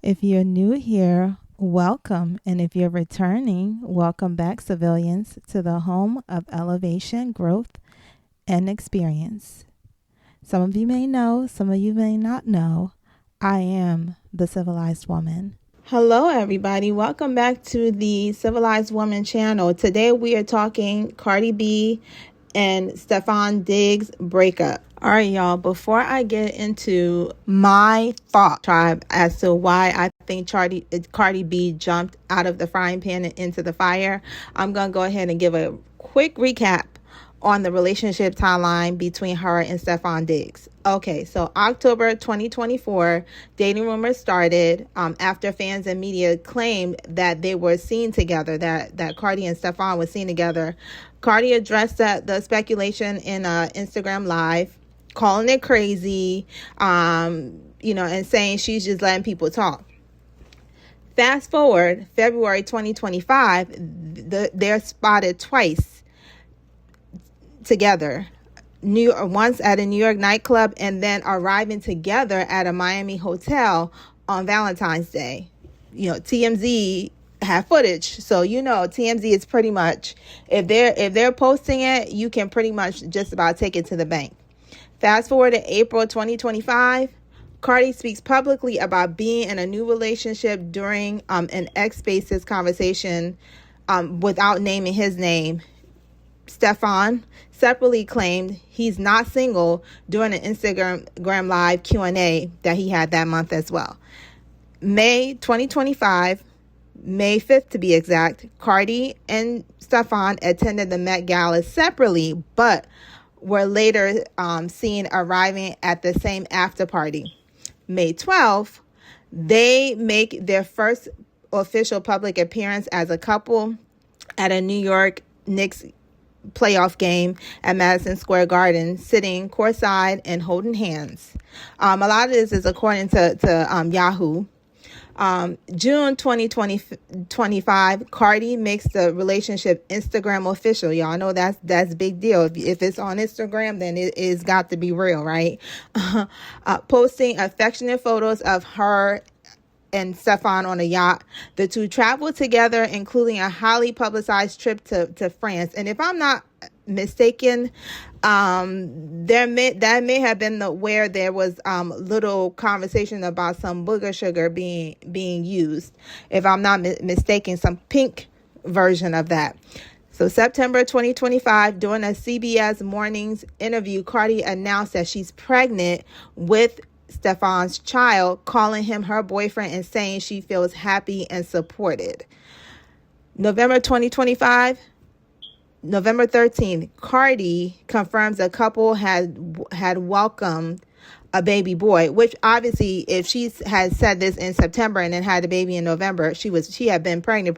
If you're new here, welcome. And if you're returning, welcome back, civilians, to the home of elevation, growth, and experience. Some of you may know, some of you may not know, I am the civilized woman. Hello, everybody. Welcome back to the Civilized Woman channel. Today we are talking Cardi B and Stefon Diggs breakup. All right, y'all, before I get into my thought tribe as to why I think Cardi B jumped out of the frying pan and into the fire, I'm going to go ahead and give a quick recap on the relationship timeline between her and Stefon Diggs. Okay, so October 2024, dating rumors started after fans and media claimed that they were seen together, that Cardi and Stefon were seen together. Cardi addressed the speculation in Instagram Live, calling it crazy, and saying she's just letting people talk. Fast forward, February 2025, they're spotted twice together. Once at a New York nightclub and then arriving together at a Miami hotel on Valentine's Day. TMZ had footage, so TMZ is pretty much, if they're posting it, you can pretty much just about take it to the bank. Fast forward to April 2025, Cardi speaks publicly about being in a new relationship during an X Spaces conversation without naming his name. Stefon separately claimed he's not single during an Instagram Live Q&A that he had that month as well. May 2025, May 5th to be exact, Cardi and Stefon attended the Met Gala separately, but were later seen arriving at the same after party. May 12th, they make their first official public appearance as a couple at a New York Knicks playoff game at Madison Square Garden, sitting courtside and holding hands. A lot of this is according to Yahoo. June 2025, Cardi makes the relationship Instagram official. Y'all know that's big deal. If it's on Instagram, then it's got to be real, right? Posting affectionate photos of her and Stefon on a yacht. The two traveled together, including a highly publicized trip to France. And if I'm not mistaken, that may have been where there was little conversation about some booger sugar being used. If I'm not mistaken, some pink version of that. So September 2025, during a CBS Mornings interview, Cardi announced that she's pregnant with Stefon's child, calling him her boyfriend and saying she feels happy and supported. November 2025, November 13th, Cardi confirms the couple had welcomed a baby boy, which obviously, if she had said this in September and then had a baby in November, she had been pregnant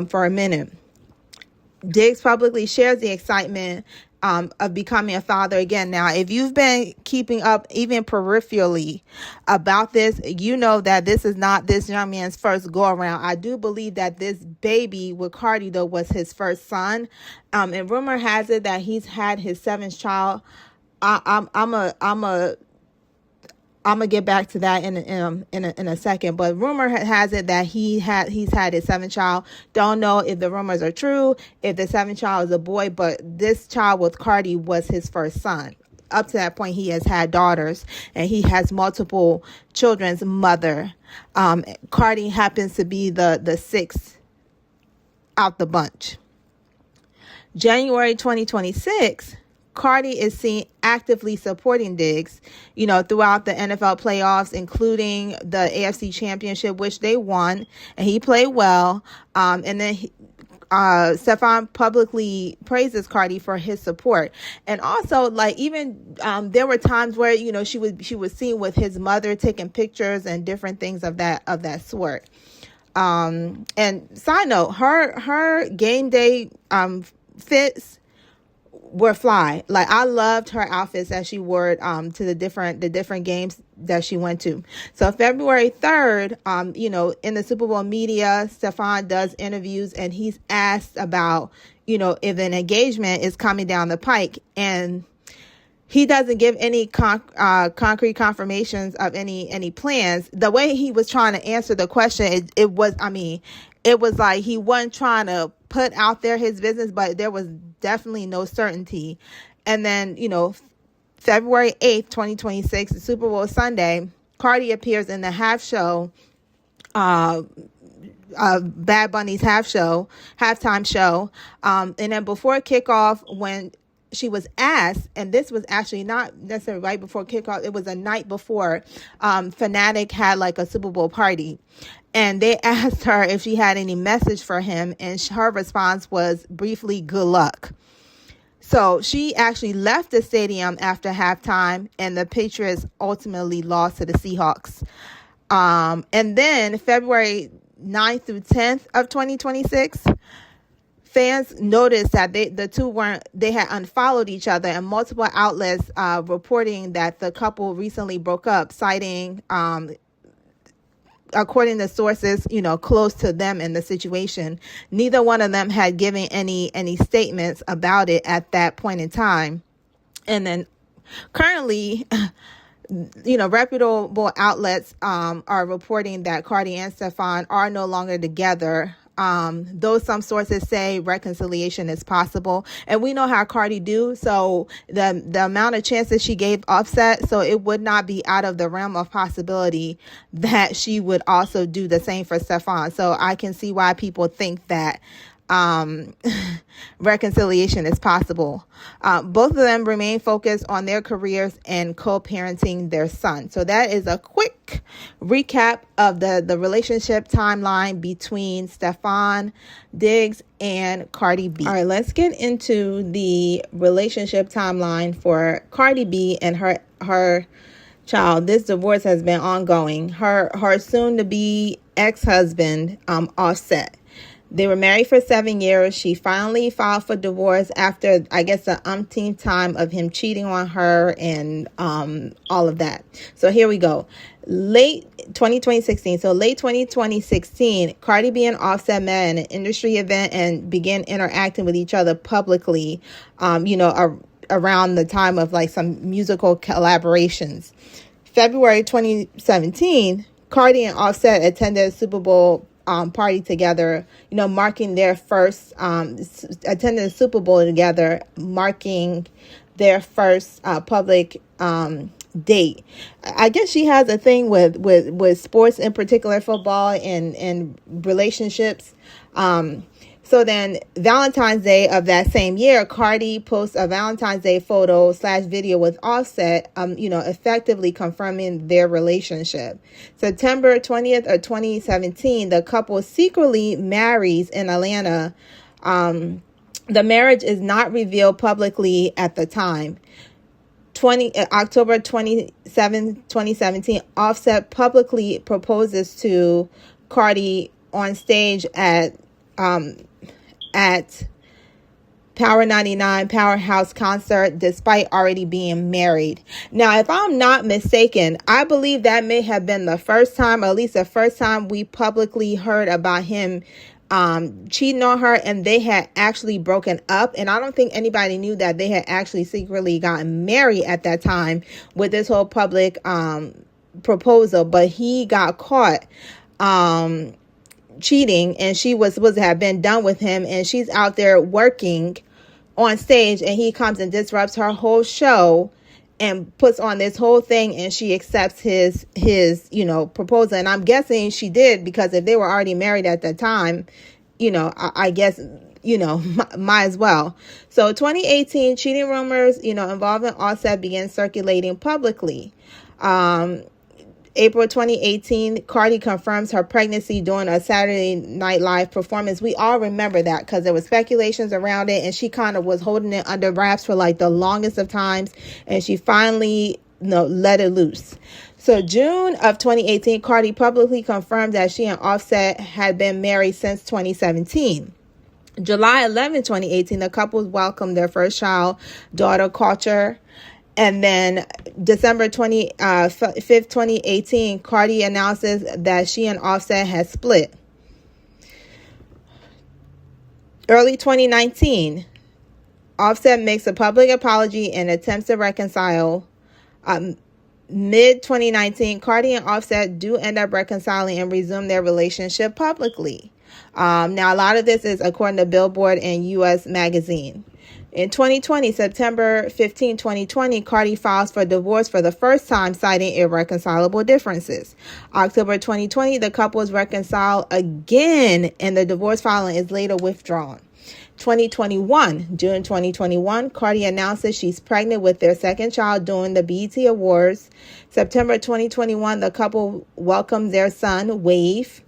for a minute. Diggs publicly shares the excitement of becoming a father again. Now, if you've been keeping up even peripherally about this, you know that this is not this young man's first go around. I do believe that this baby with Cardi, though, was his first son. And rumor has it that he's had his seventh child. I'm gonna get back to that in a second, but rumor has it that he's had his seventh child. Don't know if the rumors are true, if the seventh child is a boy, but this child with Cardi was his first son. Up to that point, he has had daughters, and he has multiple children's mother. Cardi happens to be the sixth out the bunch. January 2026. Cardi is seen actively supporting Diggs, throughout the NFL playoffs, including the AFC Championship, which they won, and he played well. And then Stefon publicly praises Cardi for his support, and also there were times where she was seen with his mother taking pictures and different things of that sort. And side note, her game day fits were fly. I loved her outfits that she wore to the different games that she went to. So February 3rd, in the Super Bowl media, Stefon does interviews, and he's asked about, if an engagement is coming down the pike. And he doesn't give any concrete confirmations of any plans. The way he was trying to answer the question, it was like he wasn't trying to put out there his business, but there was definitely no certainty. And then, February 8th, 2026, the Super Bowl Sunday, Cardi appears in the halftime show. And then before kickoff, when she was asked, and this was actually not necessarily right before kickoff, it was a night before, Fanatic had like a Super Bowl party. And they asked her if she had any message for him. And her response was briefly, "Good luck." So she actually left the stadium after halftime, and the Patriots ultimately lost to the Seahawks. And then February 9th through 10th of 2026, fans noticed that they had unfollowed each other, and multiple outlets reporting that the couple recently broke up, citing, according to sources, close to them in the situation, neither one of them had given any statements about it at that point in time. And then currently, reputable outlets are reporting that Cardi and Stefon are no longer together. Though some sources say reconciliation is possible, and we know how Cardi do. So the amount of chances she gave Offset, so it would not be out of the realm of possibility that she would also do the same for Stefon. So I can see why people think that reconciliation is possible. Both of them remain focused on their careers and co-parenting their son. So that is a quick recap of the relationship timeline between Stefon Diggs and Cardi B. All right, let's get into the relationship timeline for Cardi B and her child. This divorce has been ongoing. Her soon-to-be ex-husband, Offset. They were married for 7 years. She finally filed for divorce after, I guess, the umpteenth time of him cheating on her and all of that. So here we go. Late 2016. So late 2016, Cardi B and Offset met at an industry event and began interacting with each other publicly, around the time of like some musical collaborations. February 2017, Cardi and Offset attended a Super Bowl party together, marking their first, attending the Super Bowl together, marking their first public date. I guess she has a thing with sports, in particular football and relationships. So then Valentine's Day of that same year, Cardi posts a Valentine's Day photo / video with Offset, effectively confirming their relationship. September 20th of 2017, the couple secretly marries in Atlanta. The marriage is not revealed publicly at the time. October 27, 2017, Offset publicly proposes to Cardi on stage at Power 99 Powerhouse concert, despite already being married. Now, if I'm not mistaken, I believe that may have been the first time, or at least the first time we publicly heard about him cheating on her, and they had actually broken up. And I don't think anybody knew that they had actually secretly gotten married at that time with this whole public proposal. But he got caught cheating, and she was supposed to have been done with him, and she's out there working on stage, and he comes and disrupts her whole show and puts on this whole thing, and she accepts his proposal. And I'm guessing she did, because if they were already married at that time, I guess might as well. So 2018, cheating rumors involving Offset began circulating publicly. April 2018, Cardi confirms her pregnancy during a Saturday Night Live performance. We all remember that because there was speculations around it, and she kind of was holding it under wraps for like the longest of times, and she finally let it loose. So June of 2018, Cardi publicly confirmed that she and Offset had been married since 2017. July 11, 2018, the couple welcomed their first child, daughter Culture. And then December 25th, 2018, Cardi announces that she and Offset had split. Early 2019, Offset makes a public apology and attempts to reconcile. Mid 2019, Cardi and Offset do end up reconciling and resume their relationship publicly. Now, a lot of this is according to Billboard and U.S. Magazine. In 2020, September 15, 2020, Cardi files for divorce for the first time, citing irreconcilable differences. October 2020, the couple is reconciled again, and the divorce filing is later withdrawn. 2021, June 2021, Cardi announces she's pregnant with their second child during the BET Awards. September 2021, the couple welcomed their son, Wave.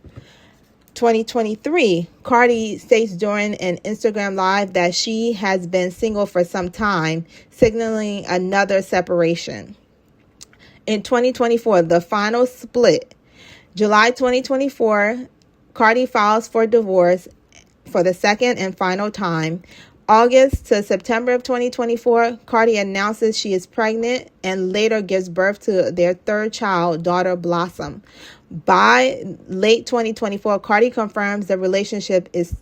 2023, Cardi states during an Instagram Live that she has been single for some time, signaling another separation. In 2024, the final split. July 2024, Cardi files for divorce for the second and final time. August to September of 2024, Cardi announces she is pregnant and later gives birth to their third child, daughter Blossom. By late 2024, Cardi confirms the relationship is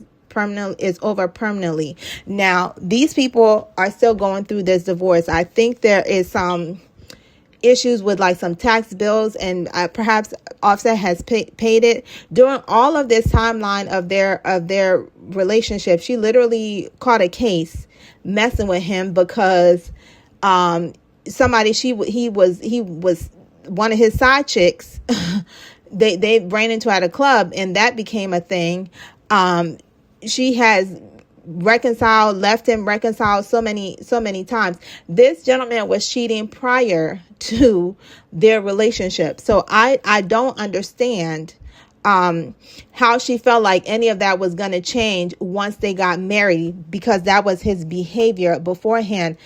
over permanently. Now, these people are still going through this divorce. I think there is some issues with like some tax bills, and perhaps Offset has paid it. During all of this timeline of their relationship, she literally caught a case messing with him because he was one of his side chicks. they ran into at a club, and that became a thing. She has left him reconciled so many times. This gentleman was cheating prior to their relationship. So I don't understand how she felt like any of that was going to change once they got married, because that was his behavior beforehand.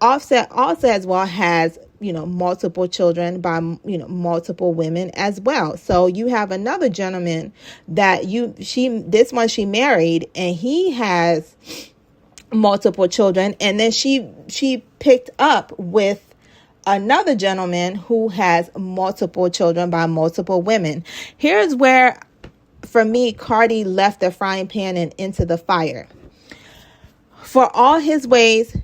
Offset also as well has, multiple children by, multiple women as well. So you have another gentleman that this one she married, and he has multiple children. And then she picked up with another gentleman who has multiple children by multiple women. Here's where, for me, Cardi left the frying pan and into the fire. For all his ways,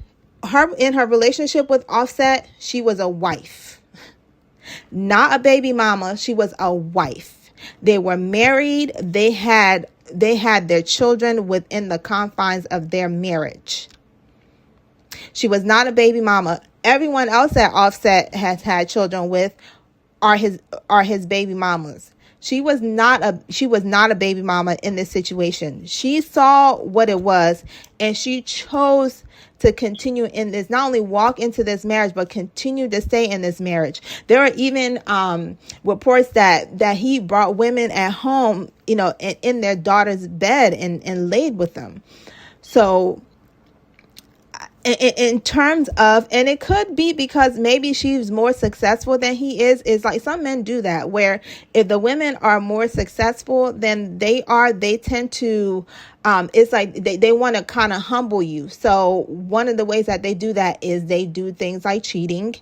in her relationship with Offset, she was a wife, not a baby mama. She was a wife. They were married. They had their children within the confines of their marriage. She was not a baby mama. Everyone else that Offset has had children with are his baby mamas. She was not a baby mama in this situation. She saw what it was, and she chose to continue in this, not only walk into this marriage, but continue to stay in this marriage. There are even reports that he brought women at home, in their daughter's bed and laid with them. So in terms of, and it could be because maybe she's more successful than he is like some men do that, where if the women are more successful than they tend to, it's like they want to kind of humble you. So one of the ways that they do that is they do things like cheating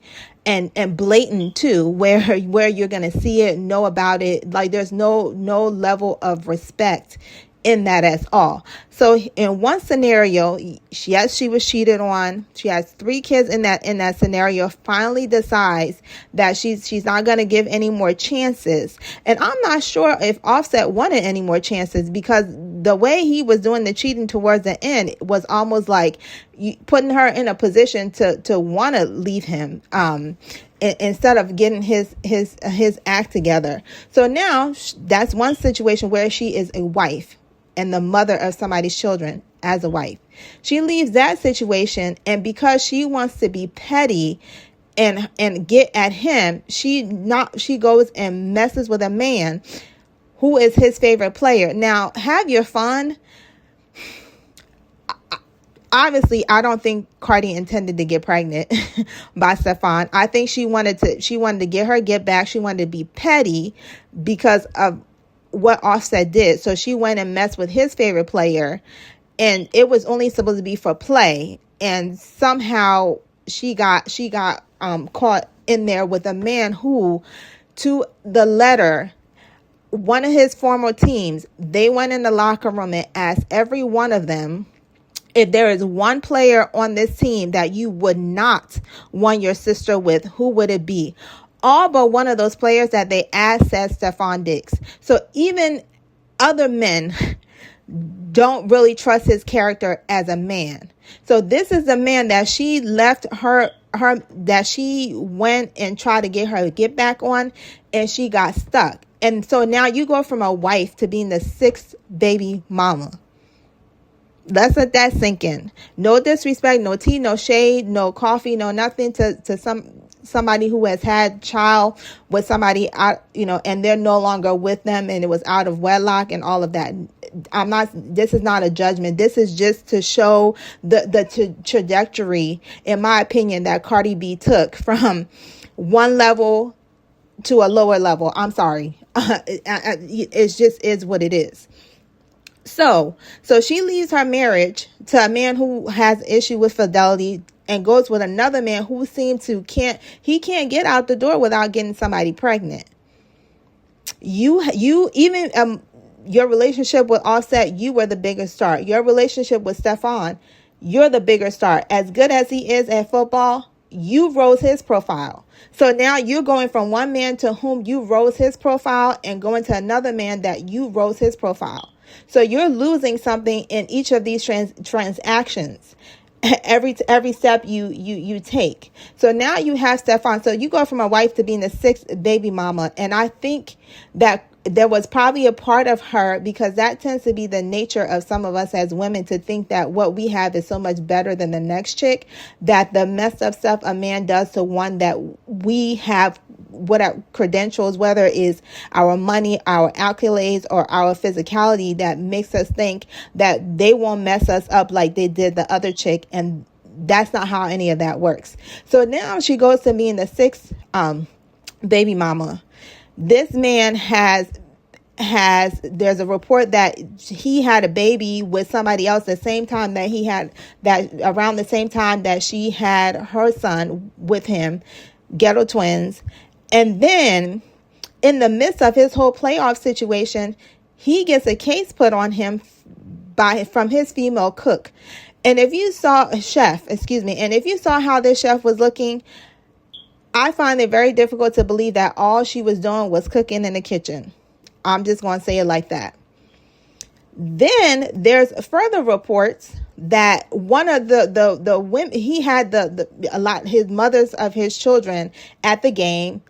and blatant too, where you're going to see it, know about it. Like there's no level of respect in that at all. So in one scenario, yes, she was cheated on. She has 3 kids in that scenario. Finally decides that she's not going to give any more chances. And I'm not sure if Offset wanted any more chances, because the way he was doing the cheating towards the end was almost like putting her in a position to want to leave him. Instead of getting his act together. So now that's one situation where she is a wife and the mother of somebody's children as a wife. She leaves that situation, and because she wants to be petty and get at him, she goes and messes with a man who is his favorite player. Now, have your fun. Obviously, I don't think Cardi intended to get pregnant by Stefon. I think she wanted to get back. She wanted to be petty because of what Offset did. So she went and messed with his favorite player, and it was only supposed to be for play. And somehow she got caught in there with a man who, to the letter, one of his former teams, they went in the locker room and asked every one of them If there is one player on this team that you would not want your sister with, who would it be? All but one of those players that they asked said Stefon Diggs. So even other men don't really trust his character as a man. So this is the man that she left her that she went and tried to get her get back on, and she got stuck. And so now you go from a wife to being the sixth baby mama. Let's let that sink in. No disrespect, no tea, no shade, no coffee, no nothing to somebody who has had child with somebody out, and they're no longer with them, and it was out of wedlock and all of that. This is not a judgment. This is just to show the trajectory, in my opinion, that Cardi B took from one level to a lower level. I'm sorry. It just is what it is. So she leaves her marriage to a man who has issue with fidelity and goes with another man who seems to can't get out the door without getting somebody pregnant. You even your relationship with Offset, you were the bigger star. Your relationship with Stefon, you're the bigger star. As good as he is at football, you rose his profile. So now you're going from one man to whom you rose his profile and going to another man that you rose his profile. So you're losing something in each of these transactions. Every step you take. So now you have Stefon. So you go from a wife to being the sixth baby mama. And I think that there was probably a part of her, because that tends to be the nature of some of us as women, to think that what we have is so much better than the next chick, that the messed up stuff a man does to one that we have, what our credentials, whether it is our money, our accolades, or our physicality, that makes us think that they won't mess us up like they did the other chick. And that's not how any of that works. So now she goes to being the sixth baby mama. This man there's a report that he had a baby with somebody else around the same time that she had her son with him, ghetto twins. And then in the midst of his whole playoff situation, he gets a case put on him from his female cook. And if you saw how this chef was looking, I find it very difficult to believe that all she was doing was cooking in the kitchen. I'm just going to say it like that. Then there's further reports that one of the women, he had his mothers of his children at the game.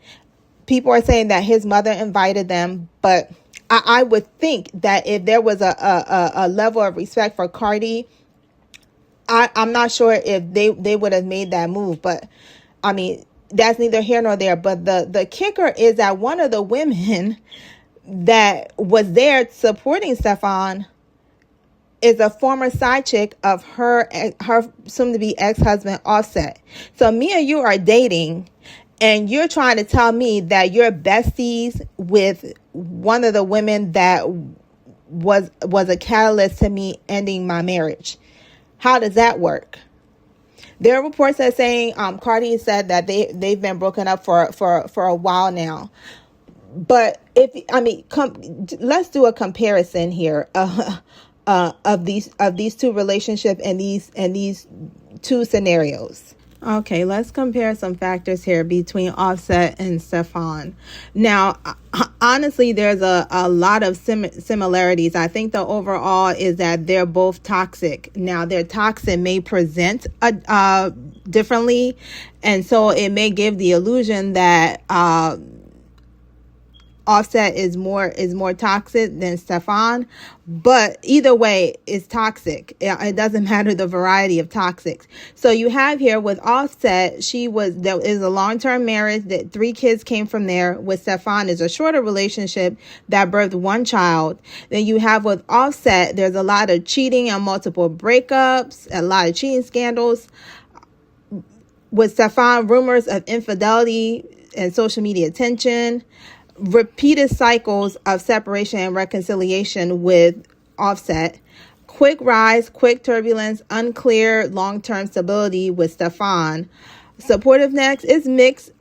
People are saying that his mother invited them, but I would think that if there was a level of respect for Cardi, I'm not sure if they would have made that move. But I mean, that's neither here nor there. But the kicker is that one of the women that was there supporting Stefon is a former side chick of her soon-to-be ex-husband, Offset. So me and you are dating, and you're trying to tell me that you're besties with one of the women that was a catalyst to me ending my marriage. How does that work? There are reports that saying Cardi said that they've been broken up for a while now. But let's do a comparison here of these two relationships and these two scenarios. Okay, let's compare some factors here between Offset and Stefon. Now, honestly, there's a lot of similarities. I think the overall is that they're both toxic. Now, their toxic may present differently, and so it may give the illusion that Offset is more toxic than Stefon, but either way, it's toxic. It doesn't matter the variety of toxics. So you have here with Offset, there is a long-term marriage that 3 kids came from there. With Stefon is a shorter relationship that birthed 1 child. Then you have with Offset, there's a lot of cheating and multiple breakups, a lot of cheating scandals. With Stefon, rumors of infidelity and social media attention. Repeated cycles of separation and reconciliation with Offset. Quick rise, quick turbulence, unclear long-term stability with Stefon. Supportiveness is mixed.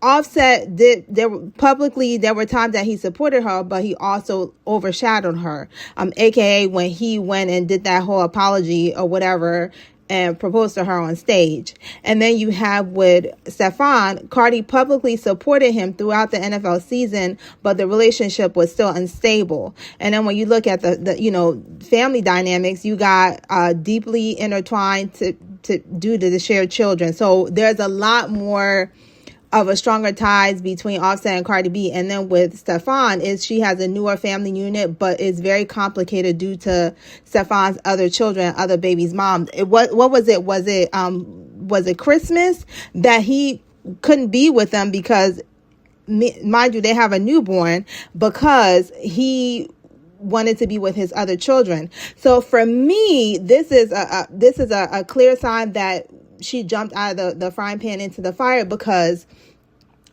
Offset there were times that he supported her, but he also overshadowed her. AKA when he went and did that whole apology or whatever and proposed to her on stage. And then you have with Stefon, Cardi publicly supported him throughout the NFL season, but the relationship was still unstable. And then when you look at the family dynamics, you got deeply intertwined due to the shared children. So there's a lot more of a stronger ties between Offset and Cardi B. And then with Stefon, she has a newer family unit, but it's very complicated due to Stefon's other children, other babies' mom. What was it? Was it Christmas that he couldn't be with them because, mind you, they have a newborn, because he wanted to be with his other children. So for me, this is a clear sign that she jumped out of the frying pan into the fire, because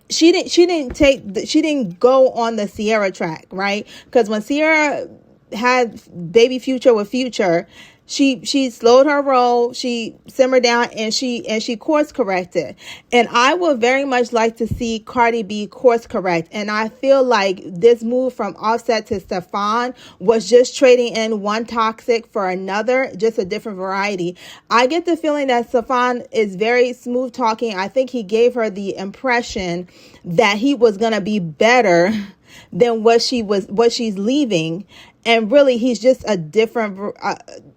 she didn't go on the Sierra track, right? Because when Sierra had baby Future with Future, she slowed her roll, she simmered down, and she course corrected. And I would very much like to see Cardi B course correct. And I feel like this move from Offset to Stefon was just trading in one toxic for another, just a different variety. I get the feeling that Stefon is very smooth talking. I think he gave her the impression that he was gonna be better than what she's leaving. And really, he's just a different,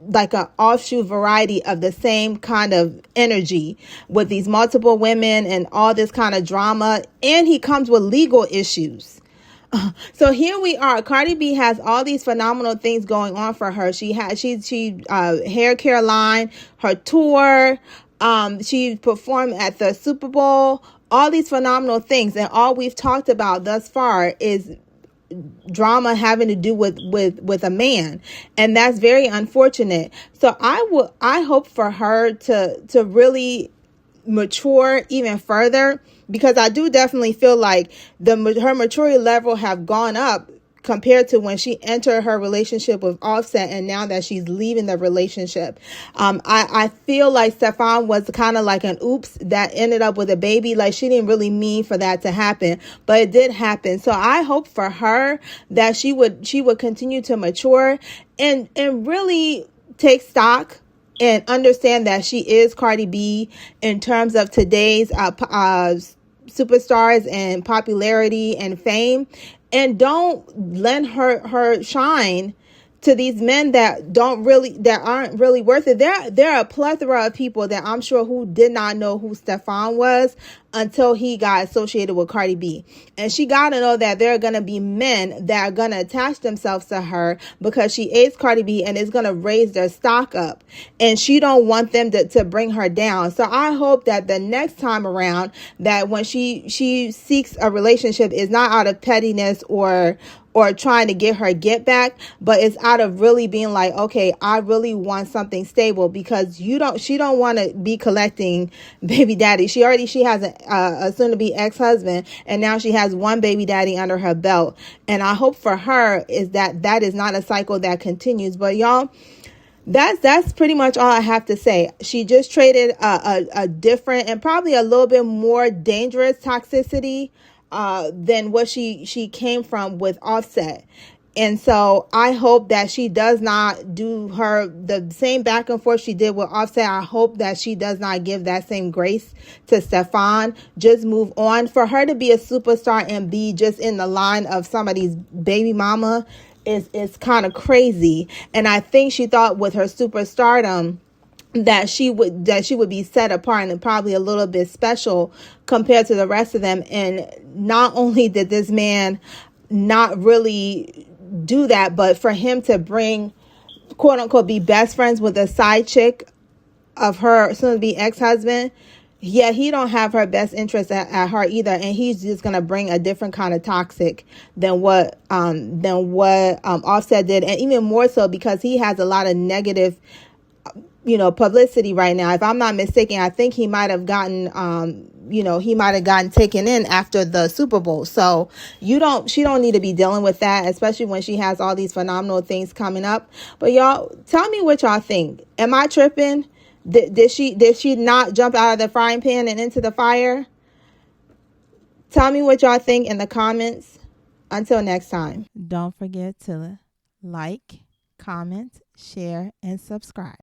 like an offshoot variety of the same kind of energy with these multiple women and all this kind of drama. And he comes with legal issues. So here we are. Cardi B has all these phenomenal things going on for her. She hair care line, her tour. She performed at the Super Bowl. All these phenomenal things. And all we've talked about thus far is drama having to do with a man, and that's very unfortunate. So I hope for her to really mature even further, because I do definitely feel like her maturity level have gone up compared to when she entered her relationship with Offset, and now that she's leaving the relationship. I feel like Stefon was kind of like an oops that ended up with a baby. Like, she didn't really mean for that to happen, but it did happen. So I hope for her that she would continue to mature and really take stock and understand that she is Cardi B in terms of today's superstars and popularity and fame. And don't lend her shine to these men that aren't really worth it. There are a plethora of people that I'm sure who did not know who Stefon was until he got associated with Cardi B. And she got to know that there are going to be men that are going to attach themselves to her because she aids Cardi B and is going to raise their stock up. And she don't want them to bring her down. So I hope that the next time around, that when she seeks a relationship, is not out of pettiness or trying to get her get back, but it's out of really being like, okay, I really want something stable, because she don't want to be collecting baby daddy. She has a soon to be ex-husband, and now she has one baby daddy under her belt. And I hope for her is that is not a cycle that continues. But y'all, that's pretty much all I have to say. She just traded a different and probably a little bit more dangerous toxicity than what she came from with Offset. And so I hope that she does not do the same back and forth she did with Offset. I hope that she does not give that same grace to Stefon. Just move on. For her to be a superstar and be just in the line of somebody's baby mama is kind of crazy. And I think she thought with her superstardom that she would be set apart and probably a little bit special compared to the rest of them. And not only did this man not really do that, but for him to bring, quote unquote, be best friends with a side chick of her soon to be ex-husband, yeah, he don't have her best interest at heart either, and he's just gonna bring a different kind of toxic than what Offset did, and even more so because he has a lot of negative publicity right now. If I'm not mistaken, I think he might have gotten taken in after the Super Bowl. So she don't need to be dealing with that, especially when she has all these phenomenal things coming up. But y'all, tell me what y'all think. Am I tripping? Did she not jump out of the frying pan and into the fire? Tell me what y'all think in the comments. Until next time. Don't forget to like, comment, share, and subscribe.